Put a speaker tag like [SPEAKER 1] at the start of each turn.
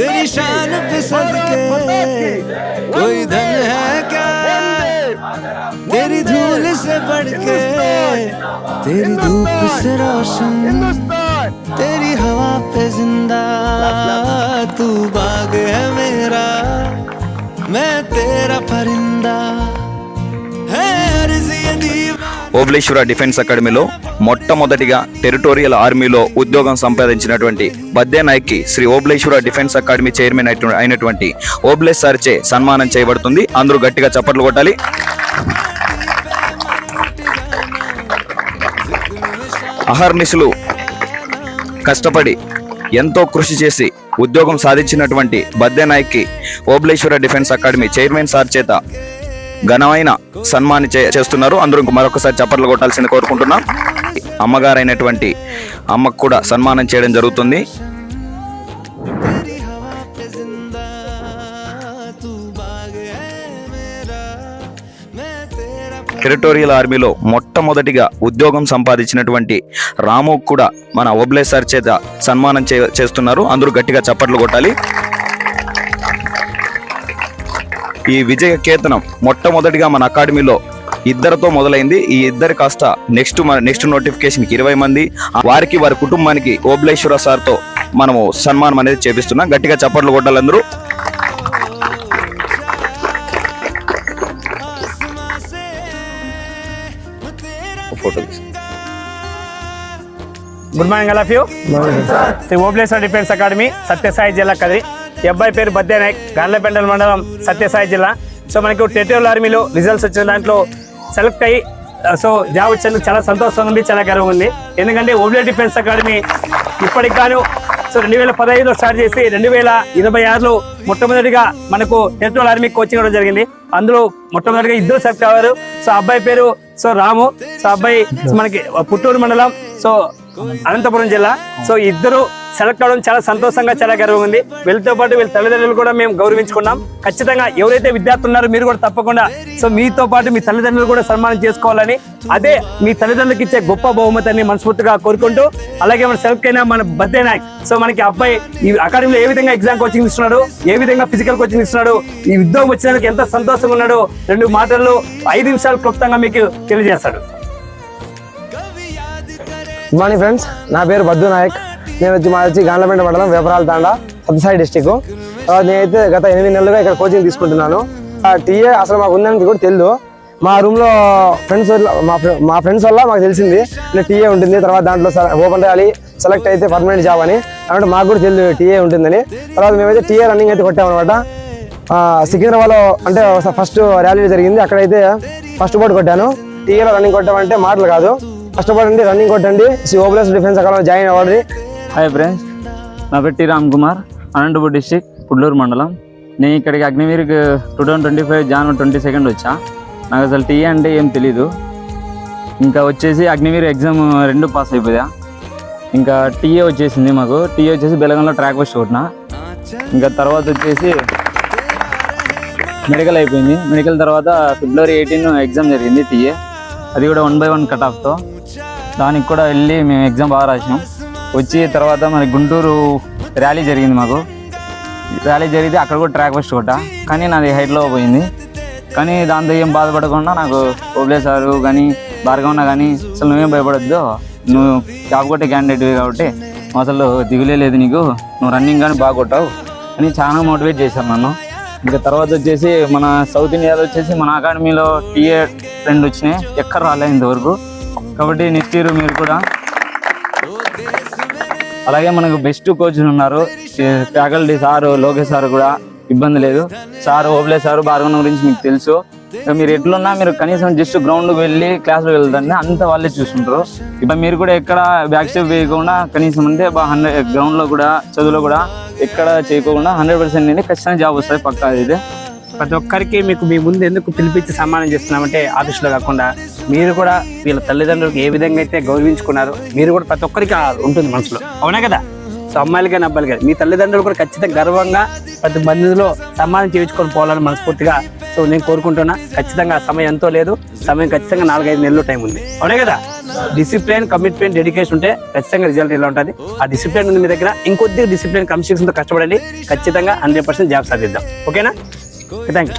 [SPEAKER 1] तेरी शान पे सदके कोई धन है क्या तेरी धूल से बढ़ के तेरी धूप से रोशन तेरी हवा पे जिंदा तू बाग है मेरा मैं तेरा परिंदा है अर्ज़ ये दीवार।
[SPEAKER 2] ఓబులేశ్వర డిఫెన్స్ అకాడమీలో మొట్టమొదటిగా టెరిటోరియల్ ఆర్మీలో ఉద్యోగం సంపాదించినటువంటి బద్దే నాయక్ కి Shri Obuleshwara defence academy chairman అయినటువంటి ఓబులేష్ సార్ చే సన్మానం చేయబడుతుంది. అందరూ గట్టిగా చప్పట్లు కొట్టాలి. అహర్నిశలు కష్టపడి ఎంతో కృషి చేసి ఉద్యోగం సాధించినటువంటి బద్దే నాయక్ కి Obuleswara defence academy chairman sir చేత ఘనమైన సన్మానం చేస్తున్నారు. అందరూ మరొకసారి చప్పట్లు కొట్టాల్సింది కోరుకుంటున్నాం. అమ్మగారైనటువంటి అమ్మకు కూడా సన్మానం చేయడం జరుగుతుంది. టెరిటోరియల్ ఆర్మీలో మొట్టమొదటిగా ఉద్యోగం సంపాదించినటువంటి రాము కూడా మన ఓబులేష్ సార్ చేత సన్మానం చేస్తున్నారు. అందరూ గట్టిగా చప్పట్లు కొట్టాలి. ఈ విజయ కేతనం మొట్టమొదటిగా మన అకాడమీలో ఇద్దరితో మొదలైంది. ఈ ఇద్దరు కాస్త నెక్స్ట్ నోటిఫికేషన్ కి 20 మంది వారికి వారి కుటుంబానికి ఓబులేశ్వర సార్ తో మనము సన్మానం అనేది చేపిస్తున్నాం. గట్టిగా చప్పట్లు కొట్టాలి అందరూ.
[SPEAKER 3] Good morning all of you. Shri Obuleshwara defence academy Sathyasai జిల్లా కదిరి. ఈ అబ్బాయి పేరు బద్దే నాయక్, గార్లపెండల్ మండలం, సత్యసాయి జిల్లా. సో మనకు టెరిటోరియల్ ఆర్మీలో రిజల్ట్స్ వచ్చిన దాంట్లో సెలెక్ట్ అయ్యి సో జాబ్ వచ్చేందుకు చాలా సంతోషంగా ఉంది, చాలా గర్వం ఉంది. ఎందుకంటే ఓబులేశ్వర డిఫెన్స్ అకాడమీ ఇప్పటికి గాను సో 2015లో స్టార్ట్ చేసి 2026లో మొట్టమొదటిగా మనకు టెరిటోరియల్ ఆర్మీ కోచింగ్ ఇవ్వడం జరిగింది. అందులో మొట్టమొదటిగా ఇద్దరు సెలెక్ట్ అయ్యారు. సో అబ్బాయి పేరు సో రాము, సో అబ్బాయి మనకి పుత్తూరు మండలం, సో అనంతపురం జిల్లా. సో ఇద్దరు సెలెక్ట్ అవడం చాలా సంతోషంగా, చాలా గర్వంగా ఉంది. వీళ్ళతో పాటు వీళ్ళ తల్లిదండ్రులు కూడా మేము గౌరవించుకున్నాం. ఖచ్చితంగా ఎవరైతే విద్యార్థులు ఉన్నారో మీరు కూడా తప్పకుండా సో మీతో పాటు మీ తల్లిదండ్రులు కూడా సన్మానం చేసుకోవాలని, అదే మీ తల్లిదండ్రులకు ఇచ్చే గొప్ప బహుమతిని మనస్ఫూర్తిగా కోరుకుంటూ, అలాగే మన సెలెక్ట్ అయిన మన బద్దే నాయక్ సో మనకి అబ్బాయి ఈ అకాడమీలో ఏ విధంగా ఎగ్జామ్ కోచింగ్ ఇస్తున్నాడు, ఏ విధంగా ఫిజికల్ కోచింగ్ ఇస్తున్నాడు, ఈ ఉద్యోగం వచ్చినందుకు ఎంత సంతోషంగా ఉన్నాడో 2 మాటల్లో 5 నిమిషాలు క్లుప్తంగా మీకు తెలియజేస్తాడు.
[SPEAKER 4] గుడ్ మార్నింగ్ ఫ్రెండ్స్, నా పేరు బద్దు నాయక్. మాది గాండ్లపేట మండలం, వేపరాల తాండా, సత్యసాయి డిస్టిక్. నేనైతే గత 8 నెలలుగా ఇక్కడ కోచింగ్ తీసుకుంటున్నాను. టీఏ అసలు మాకు ఉందని కూడా తెలియదు. మా రూమ్లో మా ఫ్రెండ్స్ వల్ల మాకు తెలిసింది టీఏ ఉంటుంది. తర్వాత దాంట్లో ఓపెన్ ర్యాలీ సెలెక్ట్ అయితే పర్మనెంట్ జాబ్ అని, అంటే మాకు కూడా తెలియదు టీఏ ఉంటుందని. తర్వాత మేమైతే టీఏ రన్నింగ్ అయితే కొట్టామన్నమాట. సికింద్రాబాద్లో అంటే ఫస్ట్ ర్యాలీ జరిగింది, అక్కడైతే ఫస్ట్ బోర్డు కొట్టాను. టీఏలో రన్నింగ్ కొట్టామంటే మాటలు కాదు, కష్టపడండి, రన్నింగ్ కొట్టండి, ఓబులేశ్వర డిఫెన్స్ అకాడమీ జాయిన్ అవ్వండి.
[SPEAKER 5] హాయ్ ఫ్రెండ్స్, నా పేరు టి రామ్ కుమార్, అనంతపూర్ డిస్టిక్, పుడ్లూరు మండలం. నేను ఇక్కడికి అగ్నివీర్కి 2025 జనవరి 22 వచ్చా. నాకు అసలు టీఏ అంటే ఏం తెలీదు. ఇంకా వచ్చేసి అగ్నివీర్ ఎగ్జామ్ 2 పాస్ అయిపోయా. ఇంకా టీఏ వచ్చేసింది మాకు. టీఏ వచ్చేసి బెలగంలో ట్రాక్ పోస్ట్ కొట్టిన. ఇంకా తర్వాత వచ్చేసి మెడికల్ అయిపోయింది. మెడికల్ తర్వాత ఫిబ్రవరి 18 ఎగ్జామ్ జరిగింది టీఏ. అది కూడా 1 by 1 కట్ ఆఫ్తో. దానికి కూడా వెళ్ళి మేము ఎగ్జామ్ బాగా రాసినాం. వచ్చి తర్వాత మరి గుంటూరు ర్యాలీ జరిగింది మాకు. ర్యాలీ జరిగితే అక్కడ కూడా ట్రాక్ ఫస్ట్ కొట్టా, కానీ నాది హైట్లో పోయింది. కానీ దాంతో ఏం బాధపడకుండా నాకు ఓబులేష్ సారు కానీ భార్గవన్న కానీ అసలు నువ్వేం భయపడొద్దు, నువ్వు జాబ్ కొట్టే క్యాండిడేట్వి కాబట్టి అసలు దిగులే లేదు నీకు, నువ్వు రన్నింగ్ కానీ బాగా కొట్టావు అని చాలా మోటివేట్ చేశారు నన్ను. ఇంకా తర్వాత వచ్చేసి మన సౌత్ ఇండియాలో వచ్చేసి మన అకాడమీలో టీఏ 2 వచ్చినాయి, ఎక్కడ రాలేదు ఇంతవరకు. కాబట్టి నెక్స్ట్ ఇయర్ మీరు కూడా, అలాగే మనకు బెస్ట్ కోచ్లు ఉన్నారు, ఫ్యాకల్టీ సారు లోకేష్ సార్ కూడా ఇబ్బంది లేదు. సార్ ఓబులేష్ సారు భార్గవన్న గురించి మీకు తెలుసు. మీరు ఎట్లున్నా మీరు కనీసం జస్ట్ గ్రౌండ్కి వెళ్ళి క్లాస్లో వెళ్తారని అంత వాళ్ళే చూసుకుంటారు. ఇప్పుడు మీరు కూడా ఎక్కడ బ్యాక్ స్టెప్ వేయకుండా కనీసం అంటే 100 గ్రౌండ్లో కూడా చదువులో కూడా ఎక్కడ చేయకుండా 100% నేను ఖచ్చితంగా జాబ్ వస్తుంది పక్కా. అయితే
[SPEAKER 3] ప్రతి ఒక్కరికి మీకు మీ ముందు ఎందుకు పిలిపించి సన్మానం చేస్తున్నామంటే ఆఫీసులో కాకుండా మీరు కూడా వీళ్ళ తల్లిదండ్రులకు ఏ విధంగా అయితే గౌరవించుకున్నారు మీరు కూడా ప్రతి ఒక్కరికి ఉంటుంది మనసులో, అవునా కదా? సో అమ్మాయిలు కానీ అబ్బాయిలు కానీ మీ తల్లిదండ్రులు కూడా ఖచ్చితంగా గర్వంగా ప్రతి మందిలో సన్మానం చేయించుకొని పోవాలని మనస్ఫూర్తిగా సో నేను కోరుకుంటున్నా ఖచ్చితంగా ఆ సమయం ఎంతో లేదు, సమయం ఖచ్చితంగా 4-5 నెలలు టైం ఉంది, అవునే కదా. డిసిప్లిన్, కమిట్మెంట్, డెడికేషన్ ఉంటే ఖచ్చితంగా రిజల్ట్ ఎలా ఉంటుంది. ఆ డిసిప్లిన్ ఉంది మీ దగ్గర, ఇంకొద్ది డిసిప్లిన్, కన్సిస్టెన్సీతో కష్టపడండి, ఖచ్చితంగా 100% జాబ్ సాధిద్దాం. ఓకేనా? Thank you.